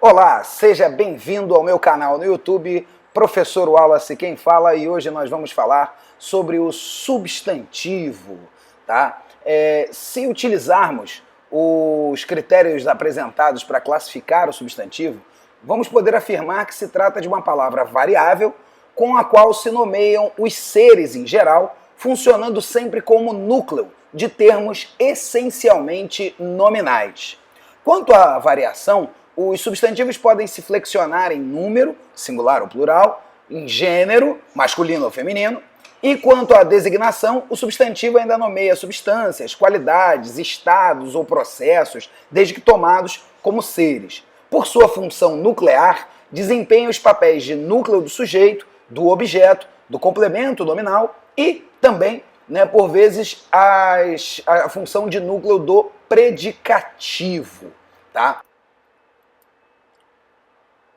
Olá, seja bem-vindo ao meu canal no YouTube, Professor Wallace quem fala, e hoje nós vamos falar sobre o substantivo, tá? Se utilizarmos os critérios apresentados para classificar o substantivo, vamos poder afirmar que se trata de uma palavra variável com a qual se nomeiam os seres em geral, funcionando sempre como núcleo de termos essencialmente nominais. Quanto à variação, os substantivos podem se flexionar em número, singular ou plural, em gênero, masculino ou feminino, e quanto à designação, o substantivo ainda nomeia substâncias, qualidades, estados ou processos, desde que tomados como seres. Por sua função nuclear, desempenha os papéis de núcleo do sujeito, do objeto, do complemento nominal e também, por vezes, a função de núcleo do predicativo, tá?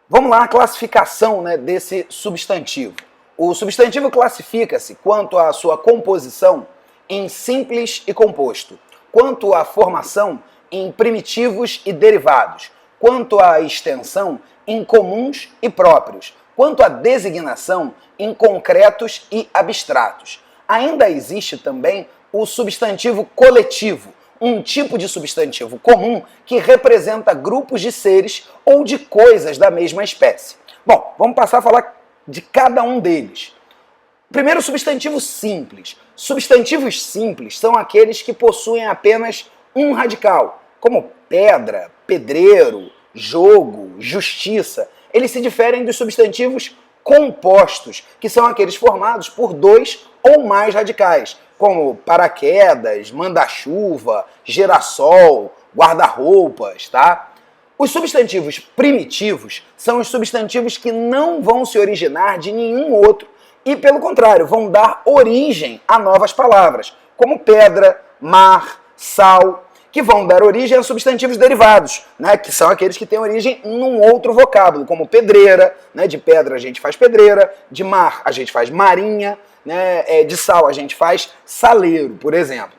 Vamos lá, a classificação desse substantivo. O substantivo classifica-se quanto à sua composição em simples e composto, quanto à formação em primitivos e derivados, quanto à extensão em comuns e próprios, quanto à designação em concretos e abstratos. Ainda existe também o substantivo coletivo, um tipo de substantivo comum que representa grupos de seres ou de coisas da mesma espécie. Bom, vamos passar a falar de cada um deles. Primeiro, substantivo simples. Substantivos simples são aqueles que possuem apenas um radical, como pedra, pedreiro, jogo, justiça. Eles se diferem dos substantivos compostos, que são aqueles formados por dois ou mais radicais, como paraquedas, manda-chuva, girassol, guarda-roupas, tá? Os substantivos primitivos são os substantivos que não vão se originar de nenhum outro e, pelo contrário, vão dar origem a novas palavras, como pedra, mar, sal, que vão dar origem a substantivos derivados, que são aqueles que têm origem num outro vocábulo, como pedreira, de pedra a gente faz pedreira, de mar a gente faz marinha, de sal a gente faz saleiro, por exemplo.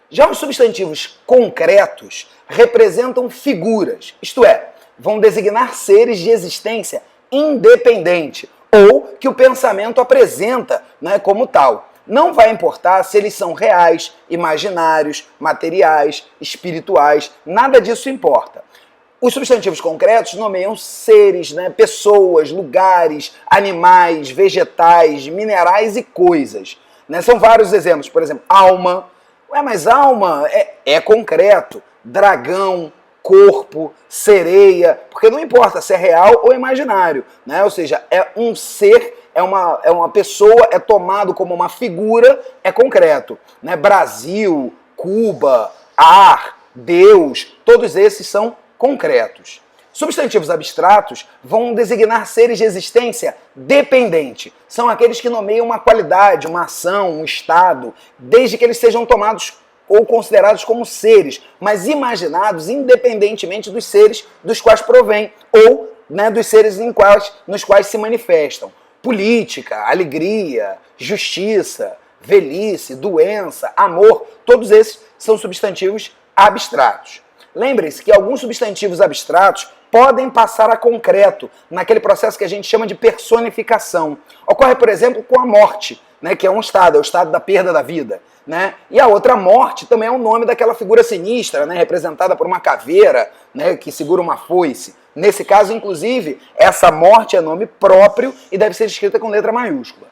Já os substantivos concretos representam figuras, isto é, vão designar seres de existência independente ou que o pensamento apresenta como tal. Não vai importar se eles são reais, imaginários, materiais, espirituais, nada disso importa. Os substantivos concretos nomeiam seres, pessoas, lugares, animais, vegetais, minerais e coisas. São vários exemplos, por exemplo, alma. Mas alma é concreto. Dragão, corpo, sereia, porque não importa se é real ou imaginário, ou seja, é um ser, é uma pessoa, é tomado como uma figura, é concreto. Brasil, Cuba, ar, Deus, todos esses são concretos. Substantivos abstratos vão designar seres de existência dependente. São aqueles que nomeiam uma qualidade, uma ação, um estado, desde que eles sejam tomados ou considerados como seres, mas imaginados independentemente dos seres dos quais provém, ou dos seres nos quais se manifestam. Política, alegria, justiça, velhice, doença, amor, todos esses são substantivos abstratos. Lembrem-se que alguns substantivos abstratos podem passar a concreto, naquele processo que a gente chama de personificação. Ocorre, por exemplo, com a morte, que é um estado, é o estado da perda da vida. E a outra morte também é o nome daquela figura sinistra, representada por uma caveira, que segura uma foice. Nesse caso, inclusive, essa morte é nome próprio e deve ser escrita com letra maiúscula.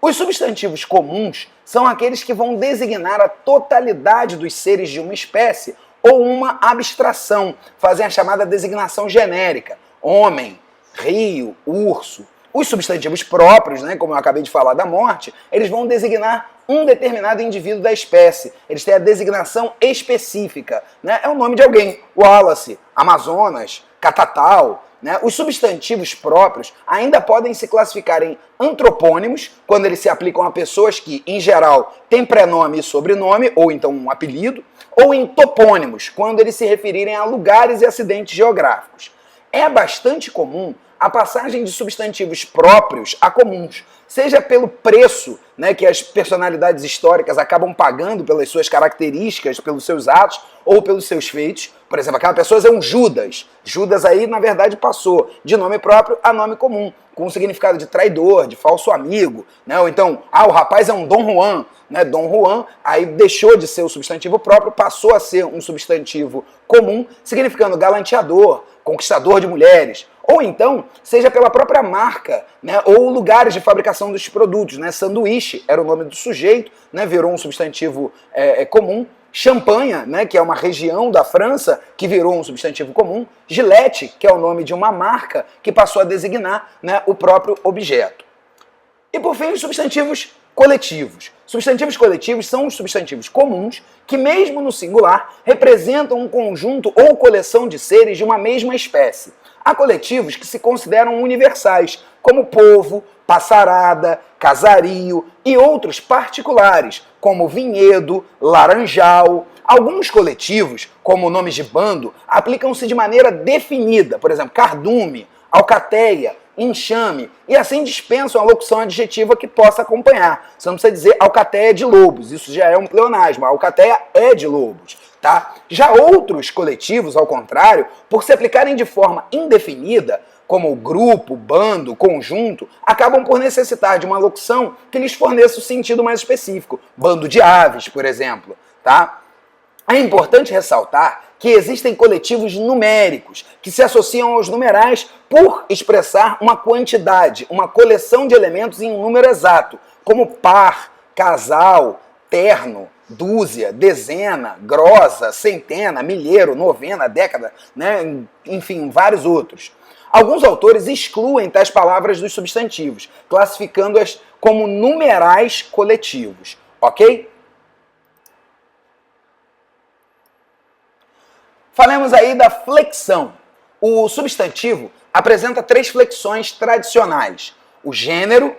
Os substantivos comuns são aqueles que vão designar a totalidade dos seres de uma espécie ou uma abstração, fazem a chamada designação genérica, homem, rio, urso. Os substantivos próprios, como eu acabei de falar da morte, eles vão designar um determinado indivíduo da espécie. Eles têm a designação específica. É o nome de alguém. Wallace, Amazonas, Catatal. Os substantivos próprios ainda podem se classificar em antropônimos, quando eles se aplicam a pessoas que, em geral, têm prenome e sobrenome, ou então um apelido, ou em topônimos, quando eles se referirem a lugares e acidentes geográficos. É bastante comum a passagem de substantivos próprios a comuns, seja pelo preço, né, que as personalidades históricas acabam pagando pelas suas características, pelos seus atos ou pelos seus feitos. Por exemplo, aquela pessoa é um Judas. Judas aí, na verdade, passou de nome próprio a nome comum, com o significado de traidor, de falso amigo, né? Ou então, o rapaz é um Dom Juan, né? Dom Juan, aí deixou de ser o substantivo próprio, passou a ser um substantivo comum, significando galanteador, conquistador de mulheres. Ou então, seja pela própria marca, né, ou lugares de fabricação dos produtos, né? Sanduíche era o nome do sujeito, né, virou um substantivo comum. Champanha, né, que é uma região da França, que virou um substantivo comum. Gillette, que é o nome de uma marca, que passou a designar, né, o próprio objeto. E por fim, os substantivos coletivos. Substantivos coletivos são os substantivos comuns que, mesmo no singular, representam um conjunto ou coleção de seres de uma mesma espécie. Há coletivos que se consideram universais, como povo, passarada, casario e outros particulares, como vinhedo, laranjal. Alguns coletivos, como nomes de bando, aplicam-se de maneira definida, por exemplo, cardume, alcateia, enxame, e assim dispensam a locução adjetiva que possa acompanhar. Você não precisa dizer alcateia de lobos, isso já é um pleonasmo, a alcateia é de lobos. Tá? Já outros coletivos, ao contrário, por se aplicarem de forma indefinida, como grupo, bando, conjunto, acabam por necessitar de uma locução que lhes forneça o sentido mais específico. Bando de aves, por exemplo. Tá? É importante ressaltar que existem coletivos numéricos, que se associam aos numerais por expressar uma quantidade, uma coleção de elementos em um número exato, como par, casal, terno, dúzia, dezena, grosa, centena, milheiro, novena, década, né? Enfim, vários outros. Alguns autores excluem tais palavras dos substantivos, classificando-as como numerais coletivos, ok? Falemos aí da flexão. O substantivo apresenta 3 flexões tradicionais: o gênero,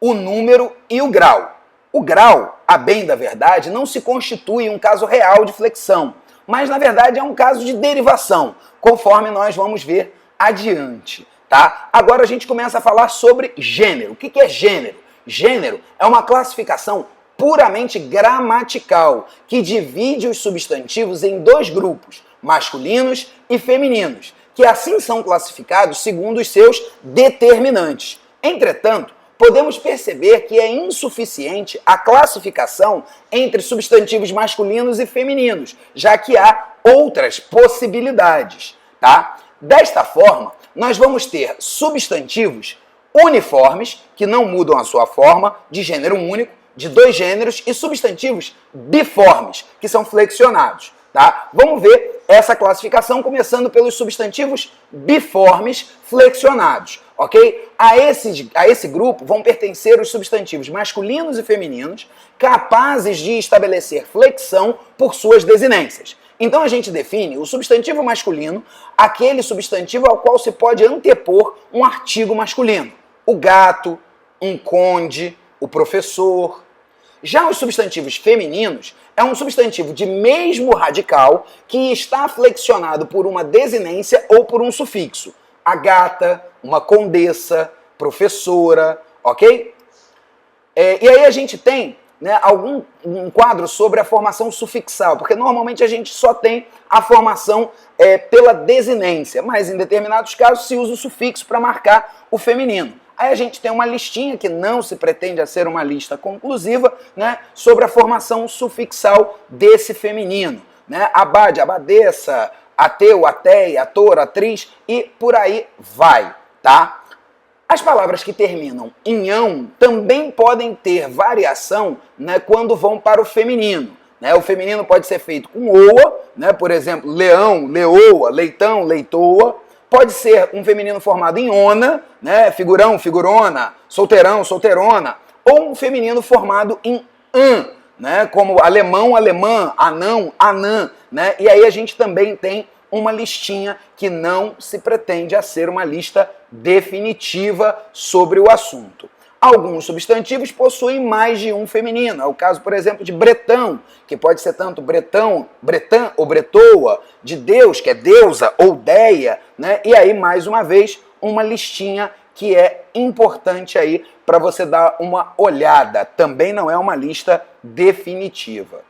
o número e o grau. O grau, a bem da verdade, não se constitui um caso real de flexão, mas na verdade é um caso de derivação, conforme nós vamos ver adiante. Tá? Agora a gente começa a falar sobre gênero. O que é gênero? Gênero é uma classificação puramente gramatical, que divide os substantivos em 2 grupos, masculinos e femininos, que assim são classificados segundo os seus determinantes. Entretanto, podemos perceber que é insuficiente a classificação entre substantivos masculinos e femininos, já que há outras possibilidades. Tá? Desta forma, nós vamos ter substantivos uniformes, que não mudam a sua forma, de gênero único, de 2 gêneros, e substantivos biformes, que são flexionados. Tá? Vamos ver essa classificação começando pelos substantivos biformes flexionados, ok? A esse grupo vão pertencer os substantivos masculinos e femininos capazes de estabelecer flexão por suas desinências. Então a gente define o substantivo masculino, aquele substantivo ao qual se pode antepor um artigo masculino. O gato, um conde, o professor. Já os substantivos femininos é um substantivo de mesmo radical que está flexionado por uma desinência ou por um sufixo. A gata, uma condessa, professora, ok? E aí a gente tem, né, um quadro sobre a formação sufixal, porque normalmente a gente só tem a formação pela desinência, mas em determinados casos se usa o sufixo para marcar o feminino. Aí a gente tem uma listinha que não se pretende a ser uma lista conclusiva, né, sobre a formação sufixal desse feminino. Né? Abade, abadesa, ateu, ateia, ator, atriz e por aí vai. Tá? As palavras que terminam em ão também podem ter variação, né, quando vão para o feminino. Né? O feminino pode ser feito com oa, né, por exemplo, leão, leoa, leitão, leitoa. Pode ser um feminino formado em ona, né, figurão, figurona, solteirão, solteirona, ou um feminino formado em an, né, como alemão, alemã, anão, anã, né, e aí a gente também tem uma listinha que não se pretende a ser uma lista definitiva sobre o assunto. Alguns substantivos possuem mais de um feminino. É o caso, por exemplo, de bretão, que pode ser tanto bretão, bretã ou bretoa, de Deus, que é deusa ou deia, né? E aí, mais uma vez, uma listinha que é importante aí para você dar uma olhada. Também não é uma lista definitiva.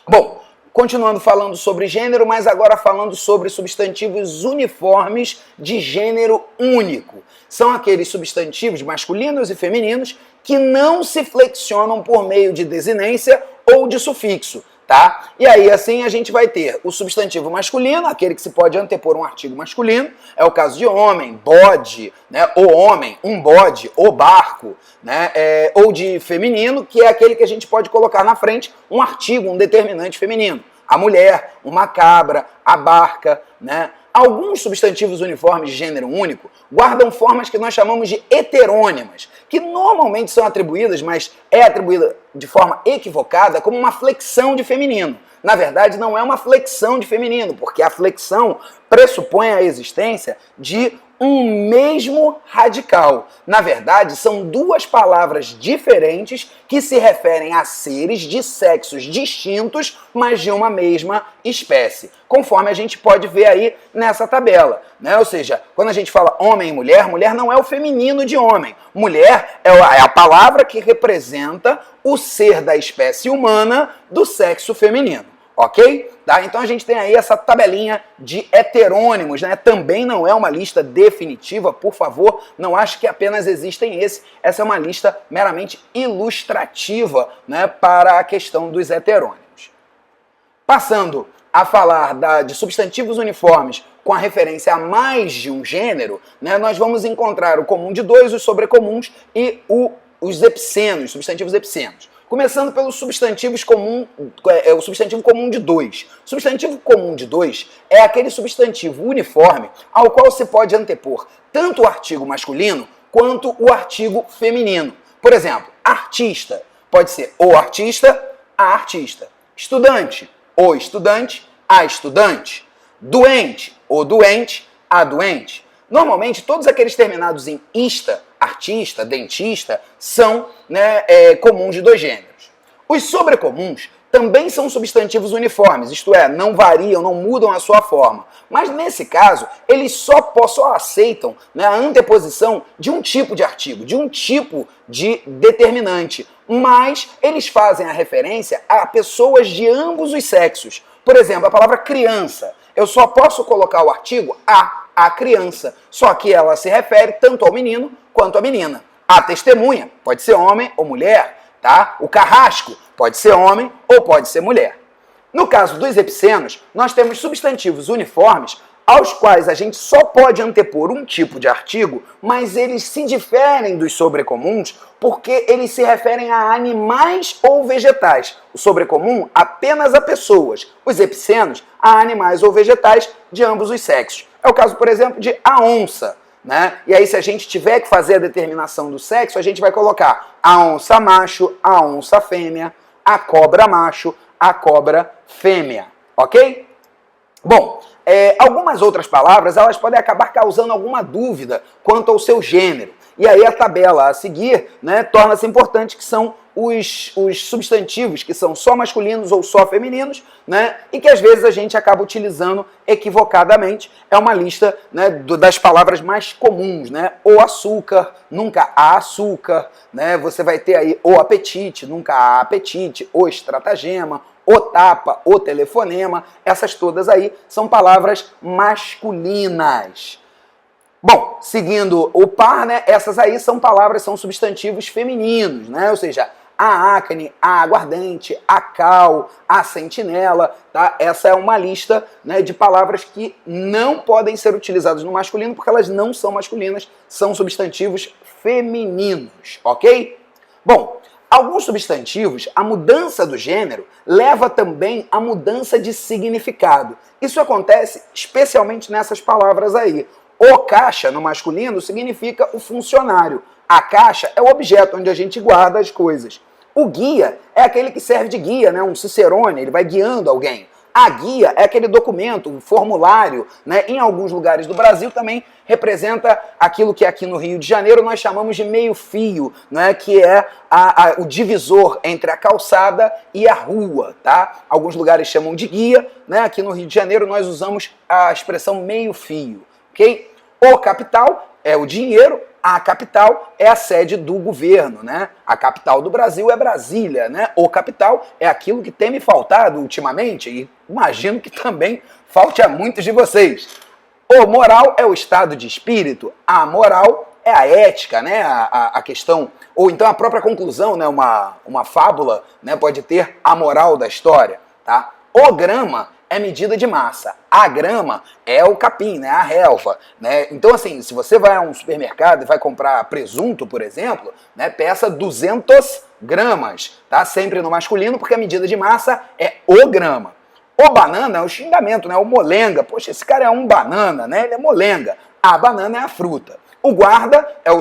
Bom, continuando falando sobre gênero, mas agora falando sobre substantivos uniformes de gênero único. São aqueles substantivos masculinos e femininos que não se flexionam por meio de desinência ou de sufixo, tá? E aí, assim, a gente vai ter o substantivo masculino, aquele que se pode antepor um artigo masculino, é o caso de homem, bode, né? O homem, um bode, o barco, né? Ou de feminino, que é aquele que a gente pode colocar na frente um artigo, um determinante feminino. A mulher, uma cabra, a barca, né? Alguns substantivos uniformes de gênero único guardam formas que nós chamamos de heterônimas, que normalmente são atribuídas, mas é atribuída de forma equivocada, como uma flexão de feminino. Na verdade, não é uma flexão de feminino, porque a flexão pressupõe a existência de um mesmo radical. Na verdade, são duas palavras diferentes que se referem a seres de sexos distintos, mas de uma mesma espécie, conforme a gente pode ver aí nessa tabela, né? Ou seja, quando a gente fala homem e mulher, mulher não é o feminino de homem. Mulher é a palavra que representa o ser da espécie humana do sexo feminino. Ok? Tá? Então a gente tem aí essa tabelinha de heterônimos, né? Também não é uma lista definitiva, por favor, não acho que apenas existem esse. Essa é uma lista meramente ilustrativa, né, para a questão dos heterônimos. Passando a falar de substantivos uniformes com a referência a mais de um gênero, né, nós vamos encontrar o comum de dois, os sobrecomuns e os epicenos, substantivos epicenos. Começando pelos substantivos comum, o substantivo comum de dois. Substantivo comum de dois é aquele substantivo uniforme ao qual se pode antepor tanto o artigo masculino quanto o artigo feminino. Por exemplo, artista pode ser o artista, a artista. Estudante, o estudante, a estudante. Doente, o doente, a doente. Normalmente, todos aqueles terminados em ista, artista, dentista, são, né, comuns de dois gêneros. Os sobrecomuns também são substantivos uniformes, isto é, não variam, não mudam a sua forma. Mas nesse caso, eles só aceitam, né, a anteposição de um tipo de artigo, de um tipo de determinante. Mas eles fazem a referência a pessoas de ambos os sexos. Por exemplo, a palavra criança. Eu só posso colocar o artigo a criança, só que ela se refere tanto ao menino quanto à menina. A testemunha pode ser homem ou mulher, tá? O carrasco pode ser homem ou pode ser mulher. No caso dos epicenos, nós temos substantivos uniformes aos quais a gente só pode antepor um tipo de artigo, mas eles se diferem dos sobrecomuns porque eles se referem a animais ou vegetais. O sobrecomum apenas a pessoas, os epicenos a animais ou vegetais de ambos os sexos. É o caso, por exemplo, de a onça, né? E aí, se a gente tiver que fazer a determinação do sexo, a gente vai colocar a onça macho, a onça fêmea, a cobra macho, a cobra fêmea, ok? Bom, algumas outras palavras, elas podem acabar causando alguma dúvida quanto ao seu gênero. E aí a tabela a seguir, né, torna-se importante, que são os substantivos que são só masculinos ou só femininos, né, e que às vezes a gente acaba utilizando equivocadamente. É uma lista, né, das palavras mais comuns, né? O açúcar, nunca há açúcar, né? Você vai ter aí o apetite, nunca há apetite, o estratagema, o tapa, o telefonema. Essas todas aí são palavras masculinas. Bom, seguindo o par, né, essas aí são palavras, são substantivos femininos, né? Ou seja, a ácane, a aguardente, a cal, a sentinela, tá? Essa é uma lista, né, de palavras que não podem ser utilizadas no masculino porque elas não são masculinas, são substantivos femininos, ok? Bom, alguns substantivos, a mudança do gênero leva também à mudança de significado. Isso acontece especialmente nessas palavras aí. O caixa, no masculino, significa o funcionário. A caixa é o objeto onde a gente guarda as coisas. O guia é aquele que serve de guia, né? Um cicerone, ele vai guiando alguém. A guia é aquele documento, um formulário, né? Em alguns lugares do Brasil também representa aquilo que aqui no Rio de Janeiro nós chamamos de meio-fio, né? Que é o divisor entre a calçada e a rua, tá? Alguns lugares chamam de guia, né? Aqui no Rio de Janeiro nós usamos a expressão meio-fio, ok? O capital é o dinheiro, a capital é a sede do governo, né? A capital do Brasil é Brasília, né? O capital é aquilo que tem me faltado ultimamente e imagino que também falte a muitos de vocês. O moral é o estado de espírito, a moral é a ética, né? A questão, ou então a própria conclusão, né? Uma fábula, né? Pode ter a moral da história, tá? O grama é medida de massa. A grama é o capim, né? A relva, né? Então, assim, se você vai a um supermercado e vai comprar presunto, por exemplo, né? Peça 200 gramas, tá? Sempre no masculino, porque a medida de massa é o grama. O banana é o xingamento, né? O molenga. Poxa, esse cara é um banana, né? Ele é molenga. A banana é a fruta. O guarda é o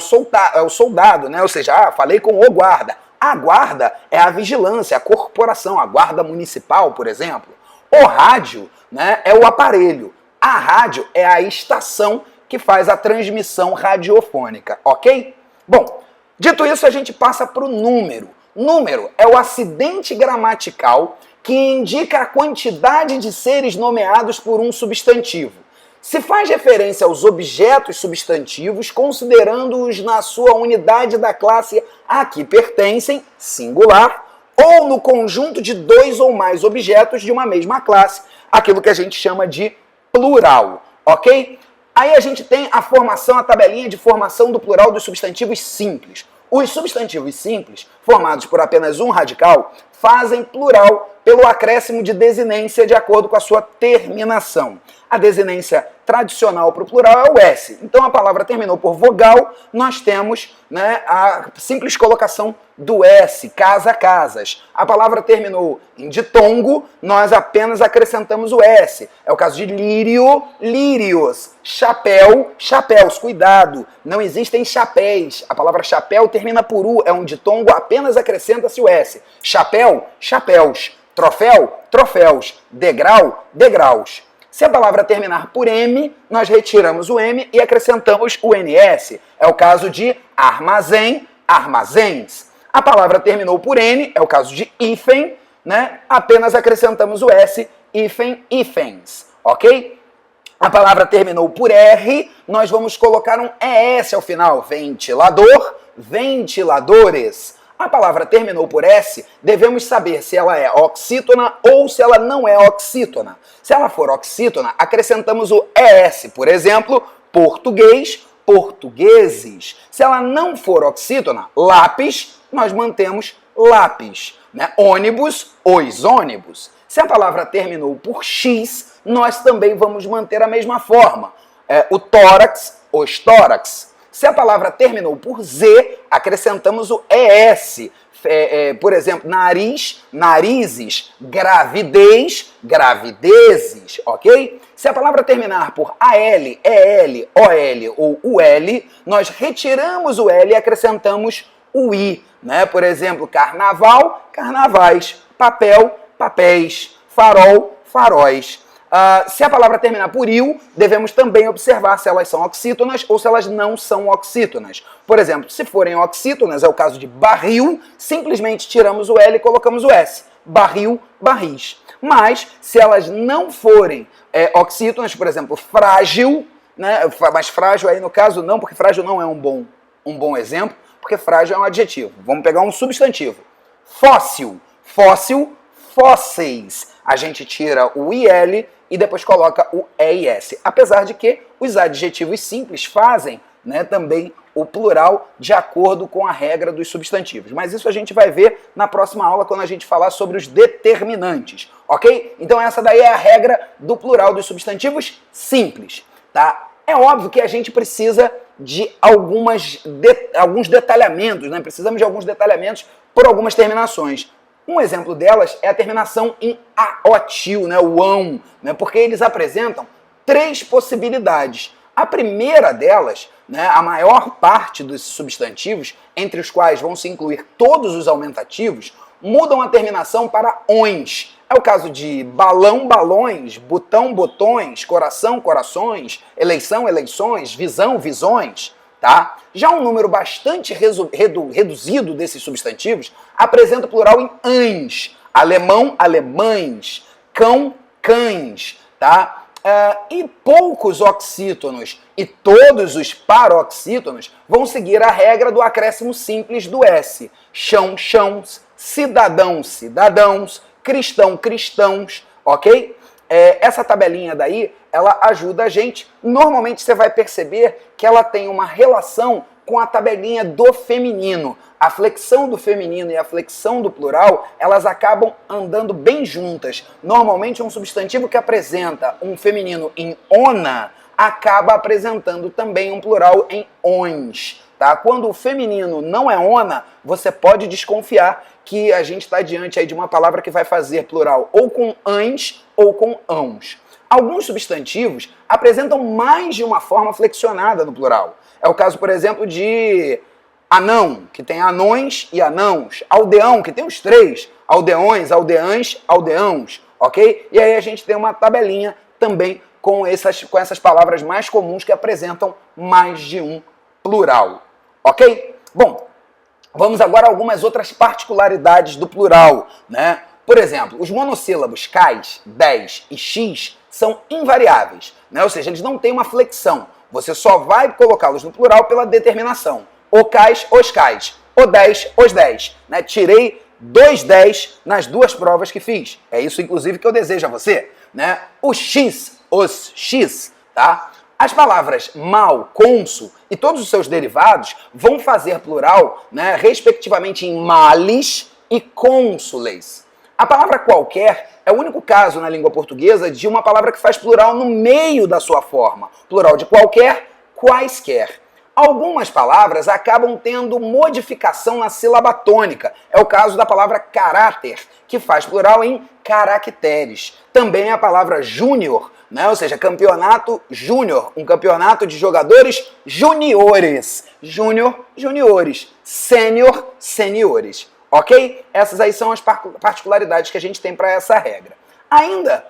soldado, né? Ou seja, falei com o guarda. A guarda é a vigilância, a corporação, a guarda municipal, por exemplo. O rádio, né, é o aparelho. A rádio é a estação que faz a transmissão radiofônica, ok? Bom, dito isso, a gente passa para o número. Número é o acidente gramatical que indica a quantidade de seres nomeados por um substantivo. Se faz referência aos objetos substantivos, considerando-os na sua unidade da classe a que pertencem, singular, ou no conjunto de dois ou mais objetos de uma mesma classe, aquilo que a gente chama de plural, ok? Aí a gente tem a formação, a tabelinha de formação do plural dos substantivos simples. Os substantivos simples, formados por apenas um radical, fazem plural pelo acréscimo de desinência de acordo com a sua terminação. A desinência tradicional para o plural é o S. Então a palavra terminou por vogal, nós temos, né, a simples colocação do S, casa, casas. A palavra terminou em ditongo, nós apenas acrescentamos o S. É o caso de lírio, lírios. Chapéu, chapéus. Cuidado, não existem chapéus. A palavra chapéu termina por U, é um ditongo, apenas acrescenta-se o S. Chapéu, chapéus. Troféu, troféus. Degrau, degraus. Se a palavra terminar por M, nós retiramos o M e acrescentamos o NS. É o caso de armazém, armazéns. A palavra terminou por N, é o caso de hífen, né? Apenas acrescentamos o S, hífen, hífens, ok? A palavra terminou por R, nós vamos colocar um ES ao final. Ventilador, ventiladores. A palavra terminou por S, devemos saber se ela é oxítona ou se ela não é oxítona. Se ela for oxítona, acrescentamos o ES, por exemplo, português, portugueses. Se ela não for oxítona, lápis, nós mantemos lápis, né? Ônibus, os ônibus. Se a palavra terminou por X, nós também vamos manter a mesma forma. O tórax, os tórax. Se a palavra terminou por Z, acrescentamos o ES. Por exemplo, nariz, narizes, gravidez, gravidezes, ok? Se a palavra terminar por AL, EL, OL ou UL, nós retiramos o L e acrescentamos o I, né? Por exemplo, carnaval, carnavais, papel, papéis, farol, faróis. Se a palavra terminar por il, devemos também observar se elas são oxítonas ou se elas não são oxítonas. Por exemplo, se forem oxítonas, é o caso de barril, simplesmente tiramos o L e colocamos o S. Barril, barris. Mas, se elas não forem oxítonas, por exemplo, frágil, né? Mas frágil aí no caso não, porque frágil não é um bom exemplo, porque frágil é um adjetivo. Vamos pegar um substantivo. Fóssil, fóssil, fósseis. A gente tira o IL e depois coloca o EIS. Apesar de que os adjetivos simples fazem, né, também o plural de acordo com a regra dos substantivos. Mas isso a gente vai ver na próxima aula quando a gente falar sobre os determinantes, ok? Então essa daí é a regra do plural dos substantivos simples, tá? É óbvio que a gente precisa de alguns detalhamentos, né? Precisamos de alguns detalhamentos por algumas terminações. Um exemplo delas é a terminação em aotil, né, o ão, né, porque eles apresentam três possibilidades. A primeira delas, né, a maior parte dos substantivos, entre os quais vão se incluir todos os aumentativos, mudam a terminação para ons. É o caso de balão, balões, botão, botões, coração, corações, eleição, eleições, visão, visões. Tá? Já um número bastante reduzido desses substantivos apresenta o plural em ans. Alemão, alemães. Cão, cães. Tá? E poucos oxítonos e todos os paroxítonos vão seguir a regra do acréscimo simples do S. Chão, chãos, cidadão, cidadãos, cristão, cristãos, ok? Essa tabelinha daí, ela ajuda a gente. Normalmente você vai perceber que ela tem uma relação com a tabelinha do feminino. A flexão do feminino e a flexão do plural, elas acabam andando bem juntas. Normalmente um substantivo que apresenta um feminino em ona, acaba apresentando também um plural em ons. Tá? Quando o feminino não é ona, você pode desconfiar que a gente está diante aí de uma palavra que vai fazer plural ou com ans ou com ãos. Alguns substantivos apresentam mais de uma forma flexionada no plural. É o caso, por exemplo, de anão, que tem anões e anãos. Aldeão, que tem os três. Aldeões, aldeãs, aldeãos. Ok? E aí a gente tem uma tabelinha também com essas palavras mais comuns que apresentam mais de um plural. Ok? Bom, vamos agora a algumas outras particularidades do plural, né? Por exemplo, os monossílabos cais, 10 e x são invariáveis, né? Ou seja, eles não têm uma flexão. Você só vai colocá-los no plural pela determinação. O cais, os cais. O 10, os 10. Né? Tirei 2 10 nas duas provas que fiz. É isso, inclusive, que eu desejo a você. Né? O x, os x, tá? As palavras mal, cônsul e todos os seus derivados vão fazer plural, né, respectivamente em males e cônsules. A palavra qualquer é o único caso na língua portuguesa de uma palavra que faz plural no meio da sua forma. Plural de qualquer, quaisquer. Algumas palavras acabam tendo modificação na sílaba tônica. É o caso da palavra caráter, que faz plural em caracteres. Também a palavra júnior, né? Ou seja, campeonato júnior, um campeonato de jogadores juniores. Júnior, juniores. Sênior, seniores. Ok? Essas aí são as particularidades que a gente tem para essa regra. Ainda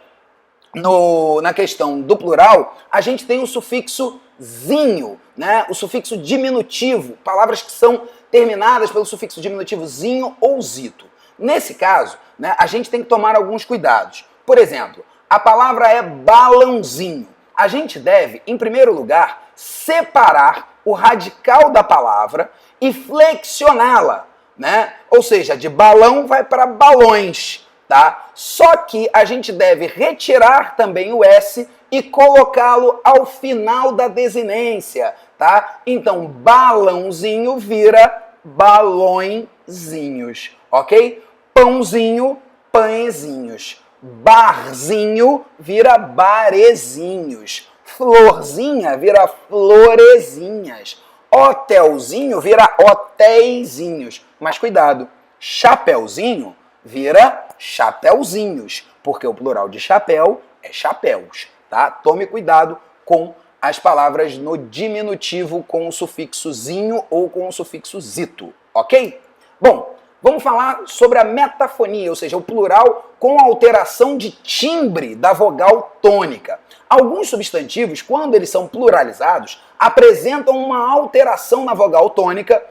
na questão do plural, a gente tem o sufixo zinho, né? O sufixo diminutivo, palavras que são terminadas pelo sufixo diminutivo zinho ou zito. Nesse caso, né, a gente tem que tomar alguns cuidados. Por exemplo, a palavra é balãozinho. A gente deve, em primeiro lugar, separar o radical da palavra e flexioná-la, né? Ou seja, de balão vai para balões, tá? Só que a gente deve retirar também o S e colocá-lo ao final da desinência, tá? Então, balãozinho vira balõezinhos, ok? Pãozinho, pãezinhos. Barzinho vira barezinhos. Florzinha vira florezinhas. Hotelzinho vira hotéisinhos. Mas cuidado, chapeuzinho vira chapeuzinhos, porque o plural de chapéu é chapéus, tá? Tome cuidado com as palavras no diminutivo com o sufixo zinho ou com o sufixo zito, ok? Bom, vamos falar sobre a metafonia, ou seja, o plural com alteração de timbre da vogal tônica. Alguns substantivos, quando eles são pluralizados, apresentam uma alteração na vogal tônica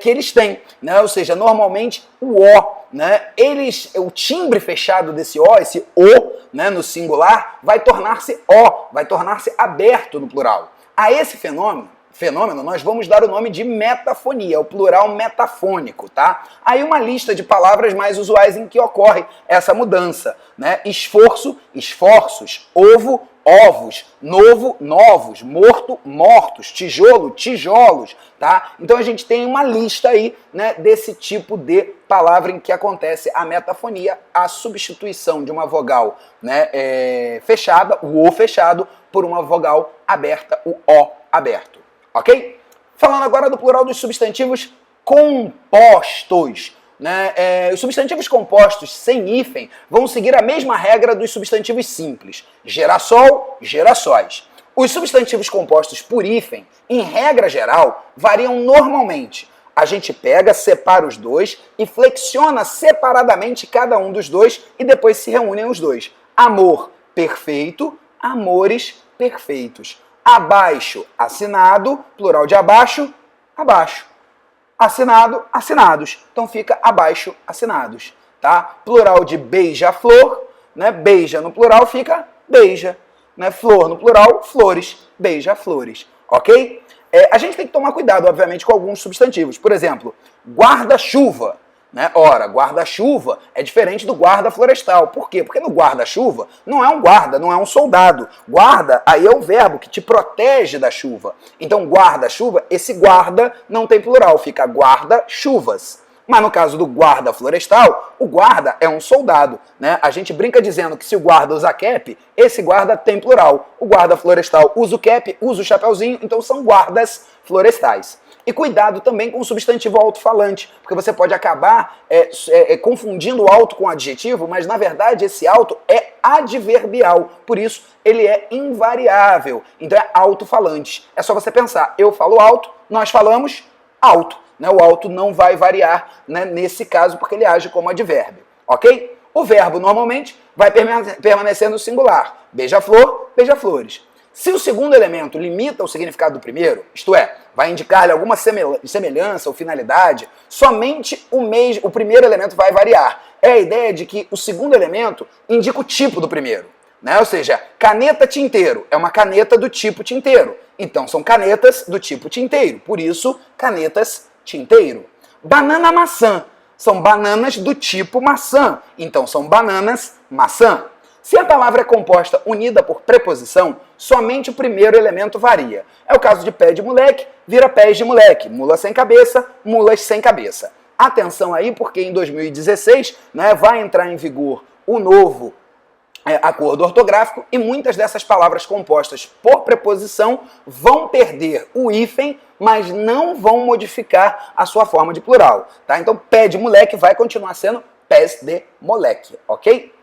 que eles têm, né? Ou seja, normalmente o O, né? O timbre fechado desse O, esse O, né, no singular, vai tornar-se O, vai tornar-se aberto no plural. A esse fenômeno nós vamos dar o nome de metafonia, o plural metafônico, tá? Aí uma lista de palavras mais usuais em que ocorre essa mudança, né? Esforço, esforços, ovo, ovos, novo, novos, morto, mortos, tijolo, tijolos, tá? Então a gente tem uma lista aí, né, desse tipo de palavra em que acontece a metafonia, a substituição de uma vogal, né, fechada, o O fechado, por uma vogal aberta, o O aberto. Ok? Falando agora do plural dos substantivos compostos. Né? Os substantivos compostos sem hífen vão seguir a mesma regra dos substantivos simples. Girassol, girassóis. Os substantivos compostos por hífen, em regra geral, variam normalmente. A gente pega, separa os dois e flexiona separadamente cada um dos dois e depois se reúnem os dois. Amor, perfeito, amores, perfeitos. Abaixo, assinado, plural de abaixo, abaixo. Assinado, assinados. Então fica abaixo, assinados, tá? Plural de beija-flor, né? Beija no plural fica beija. né? Flor no plural, flores, beija-flores, ok? A gente tem que tomar cuidado, obviamente, com alguns substantivos. Por exemplo, guarda-chuva. Né? Ora, guarda-chuva é diferente do guarda florestal. Por quê? Porque no guarda-chuva não é um guarda, não é um soldado. Guarda, aí é o verbo que te protege da chuva. Então, guarda-chuva, esse guarda não tem plural, fica guarda-chuvas. Mas no caso do guarda florestal, o guarda é um soldado, né? A gente brinca dizendo que se o guarda usa cap, esse guarda tem plural. O guarda florestal usa o cap, usa o chapeuzinho, então são guardas florestais. E cuidado também com o substantivo alto-falante, porque você pode acabar confundindo o alto com o adjetivo, mas na verdade esse alto é adverbial, por isso ele é invariável, então é alto-falante. É só você pensar, eu falo alto, nós falamos alto. Né? O alto não vai variar, né, nesse caso porque ele age como advérbio, ok? O verbo normalmente vai permanecer no singular, beija-flor, beija-flores. Se o segundo elemento limita o significado do primeiro, isto é, vai indicar-lhe alguma semelhança ou finalidade, somente o primeiro elemento vai variar. É a ideia de que o segundo elemento indica o tipo do primeiro. Né? Ou seja, caneta tinteiro é uma caneta do tipo tinteiro. Então são canetas do tipo tinteiro, por isso canetas tinteiro. Banana maçã são bananas do tipo maçã, então são bananas maçã. Se a palavra é composta unida por preposição, somente o primeiro elemento varia. É o caso de pé de moleque, vira pés de moleque, mula sem cabeça, mulas sem cabeça. Atenção aí, porque em 2016, né, vai entrar em vigor o novo acordo ortográfico e muitas dessas palavras compostas por preposição vão perder o hífen, mas não vão modificar a sua forma de plural. Tá? Então, pé de moleque vai continuar sendo pés de moleque, ok?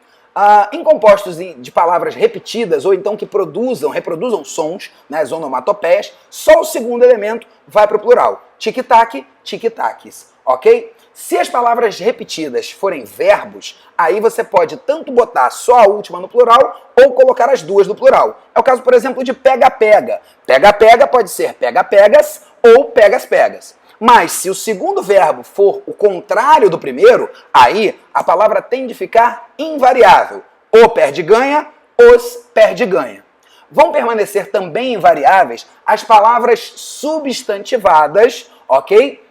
Em compostos de palavras repetidas ou então que reproduzam sons, né, as onomatopeias, só o segundo elemento vai para o plural. Tic-tac, tic-tacs, ok? Se as palavras repetidas forem verbos, aí você pode tanto botar só a última no plural ou colocar as duas no plural. É o caso, por exemplo, de pega-pega. Pega-pega pode ser pega-pegas ou pegas-pegas. Mas se o segundo verbo for o contrário do primeiro, aí a palavra tende a ficar invariável. O perde-ganha, os perde-ganha. Vão permanecer também invariáveis as palavras substantivadas, ok?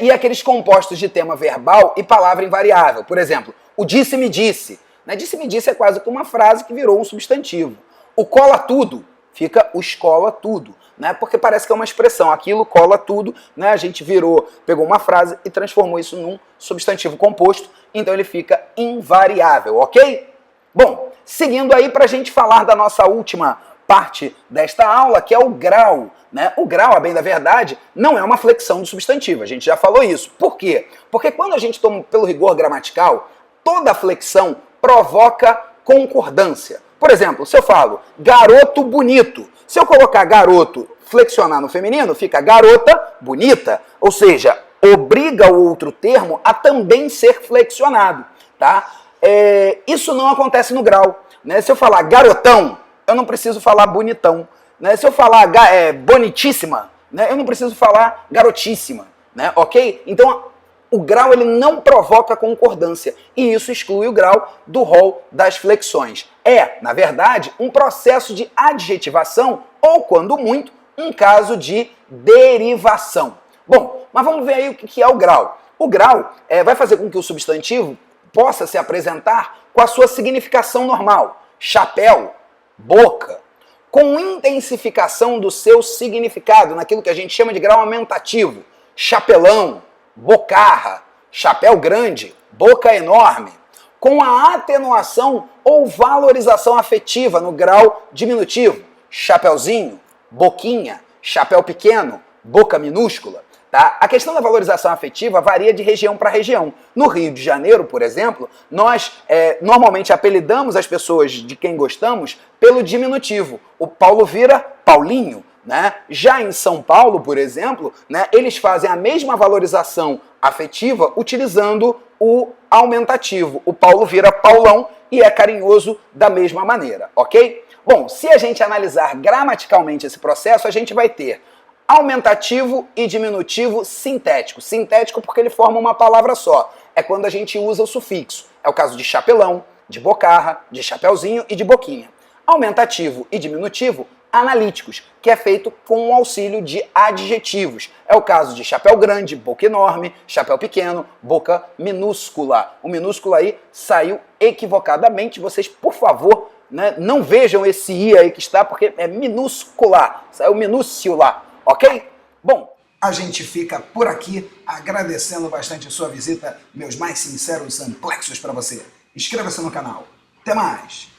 E aqueles compostos de tema verbal e palavra invariável. Por exemplo, o disse-me disse. Né? Disse-me disse é quase que uma frase que virou um substantivo. O cola tudo fica o escola tudo. Né? Porque parece que é uma expressão. Aquilo cola tudo. Né? A gente pegou uma frase e transformou isso num substantivo composto. Então ele fica invariável, ok? Bom, seguindo aí para a gente falar da nossa última parte desta aula, que é o grau. Né? O grau, a bem da verdade, não é uma flexão do substantivo, a gente já falou isso. Por quê? Porque quando a gente toma pelo rigor gramatical, toda flexão provoca concordância. Por exemplo, se eu falo garoto bonito, se eu colocar garoto flexionar no feminino, fica garota bonita, ou seja, obriga o outro termo a também ser flexionado. Tá? Isso não acontece no grau. Né? Se eu falar garotão, eu não preciso falar bonitão. Né? Se eu falar bonitíssima, né? Eu não preciso falar garotíssima. Né? Ok? Então, o grau ele não provoca concordância. E isso exclui o grau do rol das flexões. É, na verdade, um processo de adjetivação ou, quando muito, um caso de derivação. Bom, mas vamos ver aí o que é o grau. O grau vai fazer com que o substantivo possa se apresentar com a sua significação normal. Chapéu, boca, com intensificação do seu significado, naquilo que a gente chama de grau aumentativo. Chapelão, bocarra, chapéu grande, boca enorme. Com a atenuação ou valorização afetiva no grau diminutivo. Chapeuzinho, boquinha, chapéu pequeno, boca minúscula. Tá? A questão da valorização afetiva varia de região para região. No Rio de Janeiro, por exemplo, nós normalmente apelidamos as pessoas de quem gostamos pelo diminutivo. O Paulo vira Paulinho. Né? Já em São Paulo, por exemplo, né, eles fazem a mesma valorização afetiva utilizando o aumentativo. O Paulo vira Paulão e é carinhoso da mesma maneira, ok? Bom, se a gente analisar gramaticalmente esse processo, a gente vai ter aumentativo e diminutivo sintético. Sintético porque ele forma uma palavra só. É quando a gente usa o sufixo. É o caso de chapelão, de bocarra, de chapeuzinho e de boquinha. Aumentativo e diminutivo analíticos, que é feito com o auxílio de adjetivos. É o caso de chapéu grande, boca enorme, chapéu pequeno, boca minúscula. O minúsculo aí saiu equivocadamente. Vocês, por favor, né, não vejam esse i aí que está, porque é minúscula. Saiu minúscula, ok? Bom, a gente fica por aqui agradecendo bastante a sua visita. Meus mais sinceros amplexos para você. Inscreva-se no canal. Até mais!